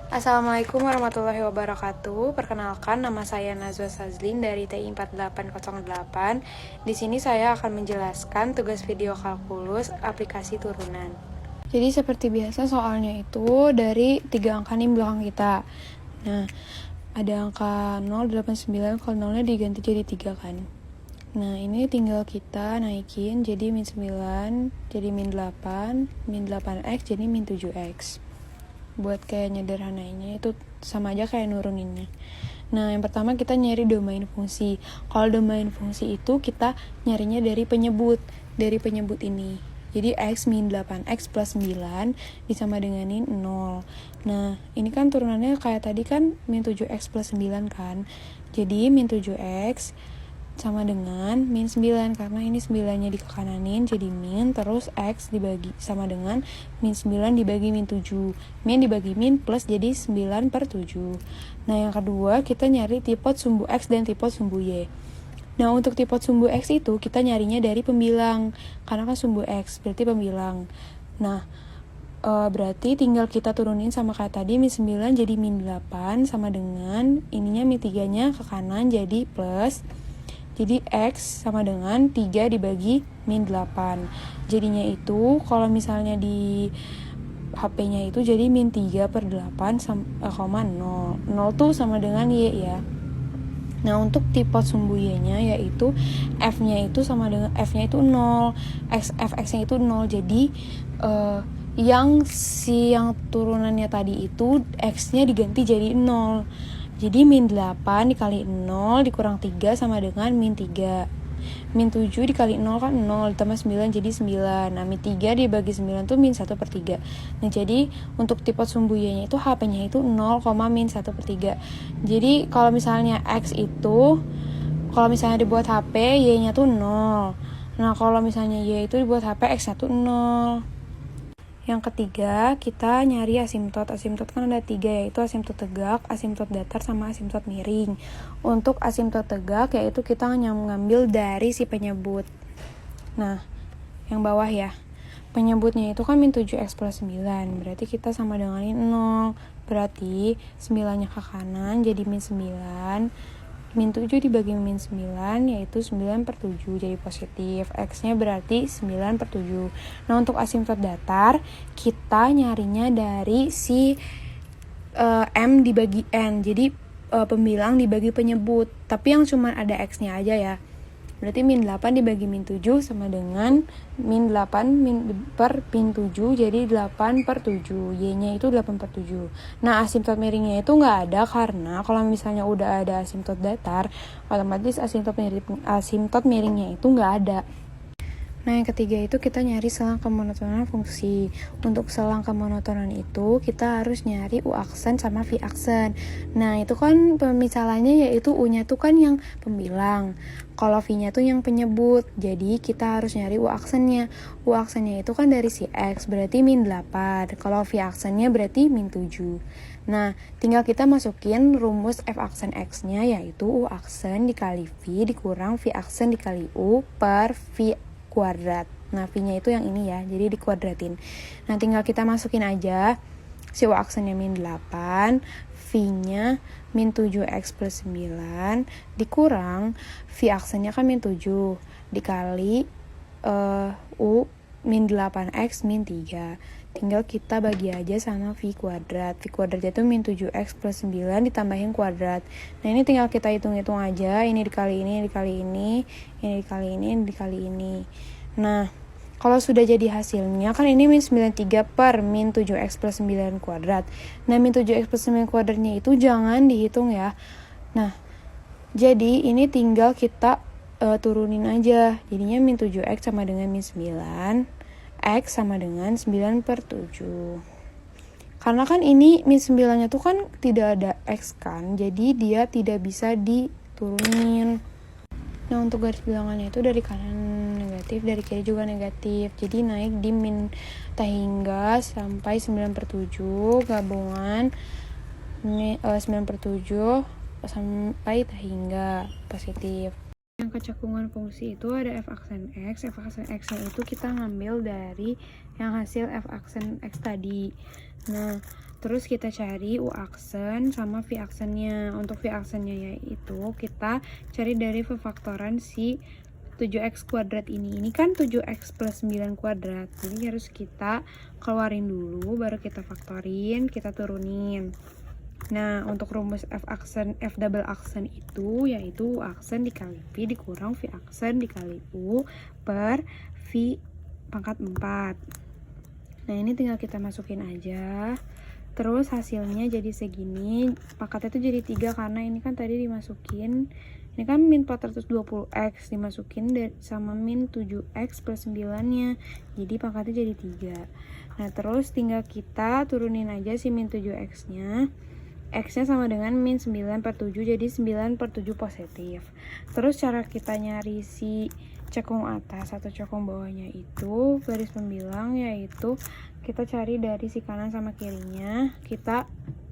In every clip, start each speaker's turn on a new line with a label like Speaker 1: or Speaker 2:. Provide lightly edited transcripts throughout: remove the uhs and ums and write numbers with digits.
Speaker 1: Assalamualaikum warahmatullahi wabarakatuh. Perkenalkan, nama saya Nazwa Sazlin dari TI 4808. Di sini saya akan menjelaskan tugas video kalkulus aplikasi turunan. Jadi seperti biasa soalnya itu dari 3 angka nih belakang kita. Nah, ada angka 089, kalau 0-nya diganti jadi 3 kan. Nah, ini tinggal kita naikin jadi min 9, jadi min 8, min 8x jadi min 7x. Buat kayak nyederhanainnya itu sama aja kayak nuruninnya. Nah, yang pertama kita nyari domain fungsi. Kalau domain fungsi itu kita nyarinya dari penyebut ini. Jadi x min 8x plus 9 disama denganin 0. Nah, ini kan turunannya kayak tadi kan min 7x plus 9 kan. Jadi min 7x sama dengan min 9, karena ini 9-nya dikekananin jadi min, terus x dibagi sama dengan min 9 dibagi min 7, min dibagi min plus jadi 9/7. Nah, yang kedua kita nyari tipot sumbu x dan tipot sumbu y. Nah, untuk tipot sumbu x itu kita nyarinya dari pembilang, karena kan sumbu x berarti pembilang. Nah, berarti tinggal kita turunin sama kayak tadi, min 9 jadi min 8 sama dengan ininya min 3-nya ke kanan jadi plus. Jadi x sama dengan 3 dibagi min 8. Jadinya itu kalau misalnya di HP-nya itu jadi min 3/8, 0. 0 tuh sama dengan y ya. Nah, untuk tipot sumbu y-nya yaitu f-nya itu sama dengan f-nya itu 0, fx-nya itu 0. Jadi yang turunannya tadi itu x-nya diganti jadi 0. Jadi min 8 dikali 0 dikurang 3 sama dengan min 3. Min 7 dikali 0 kan 0, ditambah 9 jadi 9. Nah, min 3 dibagi 9 tuh min 1/3. Nah, jadi untuk tipot sumbu y-nya itu HP-nya itu 0, min 1/3. Jadi kalau misalnya x itu, kalau misalnya dibuat HP, y-nya tuh 0. Nah, kalau misalnya y itu dibuat HP, x-nya tuh 0. Yang ketiga, kita nyari asimtot. Asimtot kan ada 3, yaitu asimtot tegak, asimtot datar, sama asimtot miring. Untuk asimtot tegak, yaitu kita ngambil dari si penyebut. Nah, yang bawah ya. Penyebutnya itu kan min 7x plus 9, berarti kita sama dengan 0. Berarti 9-nya ke kanan, jadi min 9. Min 7 dibagi min 9 yaitu 9/7, jadi positif. X-nya berarti 9/7. Nah, untuk asimtot datar kita nyarinya dari si M dibagi N. Jadi pembilang dibagi penyebut, tapi yang cuma ada X-nya aja ya. Berarti min 8 dibagi min 7 sama dengan min 8 per min 7, jadi 8/7. Y-nya itu 8/7. Nah, asimtot miringnya itu nggak ada, karena kalau misalnya udah ada asimtot datar, otomatis asimtot miringnya itu nggak ada. Nah, yang ketiga itu kita nyari selang kemonotonan fungsi. Untuk selang kemonotonan itu kita harus nyari U aksen sama V aksen. Nah, itu kan pemisalannya yaitu U-nya tuh kan yang pembilang, kalau V-nya tuh yang penyebut. Jadi kita harus nyari U aksennya. U aksennya itu kan dari si X, berarti min 8. Kalau V aksennya berarti min 7. Nah, tinggal kita masukin rumus F aksen X-nya, yaitu U aksen dikali V dikurang V aksen dikali U per V kuadrat. Nah, V-nya itu yang ini ya, jadi dikuadratin. Nah, tinggal kita masukin aja si U aksennya min 8, V-nya min 7x plus 9, dikurang V aksennya kan min 7, dikali U min 8x min 3. Tinggal kita bagi aja sama V kuadrat. V kuadratnya itu min 7x plus 9 ditambahin kuadrat. Nah, ini tinggal kita hitung-hitung aja. Ini dikali ini, dikali ini, ini dikali ini, ini dikali ini. Nah, kalau sudah jadi hasilnya, kan ini min 93 per min 7x plus 9 kuadrat. Nah, min 7x plus 9 kuadratnya itu jangan dihitung ya. Nah, jadi ini tinggal kita turunin aja. Jadinya min 7x sama dengan min 9. X sama dengan 9/7. Karena kan ini min 9-nya tuh kan tidak ada X kan, jadi dia tidak bisa diturunin. Nah, untuk garis bilangannya itu dari kanan negatif, dari kiri juga negatif. Jadi naik di min hingga sampai 9/7, gabungan 9/7 sampai hingga positif. yang kecekungan fungsi itu ada f aksen x. F aksen x itu kita ngambil dari yang hasil f aksen x tadi. Nah, terus kita cari u aksen sama v aksennya. Untuk v aksennya yaitu kita cari dari pemfaktoran si 7x kuadrat ini. Ini kan 7x plus 9 kuadrat. Jadi harus kita keluarin dulu, baru kita faktorin, kita turunin. Nah, untuk rumus f double aksen itu yaitu u aksen dikali v dikurang v aksen dikali u per v pangkat 4. Nah, ini tinggal kita masukin aja. Terus hasilnya jadi segini. Pangkatnya itu jadi 3 karena ini kan tadi dimasukin, ini kan min 420x dimasukin sama min 7x plus 9-nya. Jadi pangkatnya jadi 3. Nah, terus tinggal kita turunin aja si min 7x-nya. X-nya sama dengan min 9/7, jadi 9/7 positif. Terus cara kita nyari si cekung atas atau cekung bawahnya itu, garis pembilang yaitu kita cari dari si kanan sama kirinya, kita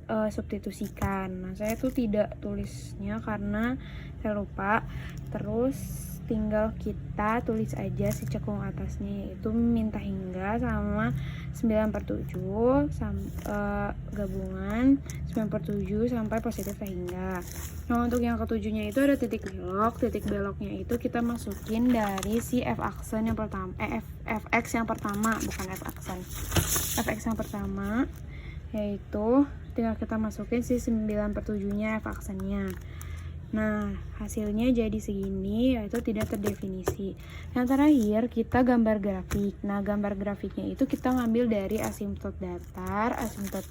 Speaker 1: substitusikan. Nah, saya tuh tidak tulisnya karena saya lupa. Terus tinggal kita tulis aja si cekung atasnya, yaitu minta hingga sama 9/7 gabungan 9/7 sampai positif hingga. Nah, untuk yang ketujuhnya itu ada titik belok. Titik beloknya itu kita masukin dari si f aksen yang pertama, fx yang pertama, bukan f aksen. Fx yang pertama yaitu tinggal kita masukin si 9/7-nya f aksennya. Nah, hasilnya jadi segini, yaitu tidak terdefinisi. Yang terakhir, kita gambar grafik. Nah, gambar grafiknya itu kita ngambil dari asimtot datar, asimtot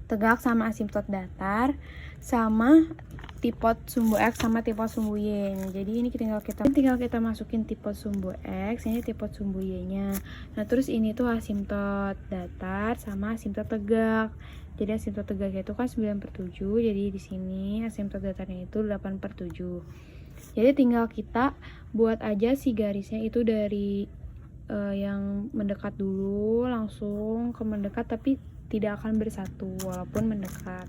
Speaker 1: tegak sama asimtot datar, sama tipot sumbu X sama tipot sumbu Y. Nah, jadi ini tinggal kita masukin tipot sumbu X, ini tipot sumbu Y-nya. Nah, terus ini tuh asimtot datar sama asimtot tegak. Jadi asimtot tegaknya itu kan 9/7, jadi di sini asimtot datarnya itu 8/7. Jadi tinggal kita buat aja si garisnya itu dari yang mendekat dulu langsung ke mendekat, tapi tidak akan bersatu walaupun mendekat.